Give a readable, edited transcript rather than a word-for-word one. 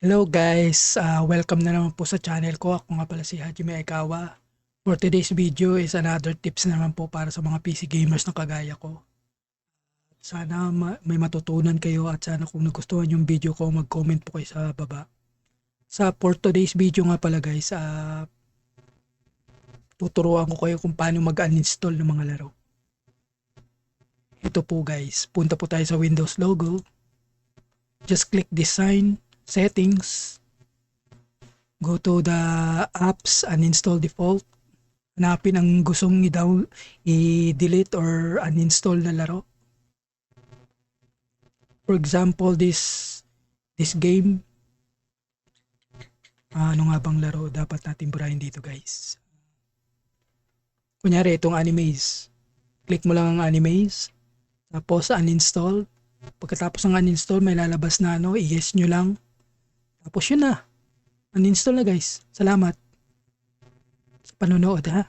Hello guys, welcome na naman po sa channel ko. Ako nga pala si Hajime Aikawa. For today's video is another tips na naman po para sa mga PC gamers na kagaya ko. Sana may matutunan kayo at sana kung nagustuhan yung video ko, mag-comment po kayo sa baba. For today's video nga pala guys, tuturuan ko kayo kung paano mag-uninstall ng mga laro. Ito po guys, punta po tayo sa Windows logo. Just click Design, Settings. Go to the apps, uninstall default. Hanapin ang gustong i-delete or uninstall na laro. For example, this game. Ano nga bang laro dapat natin burahin dito guys? Kunyari itong animes. Click mo lang ang animes. Tapos uninstall. Pagkatapos ng uninstall may lalabas na i-yes nyo lang. Tapos yun na. Uninstall na guys. Salamat sa panonood ha.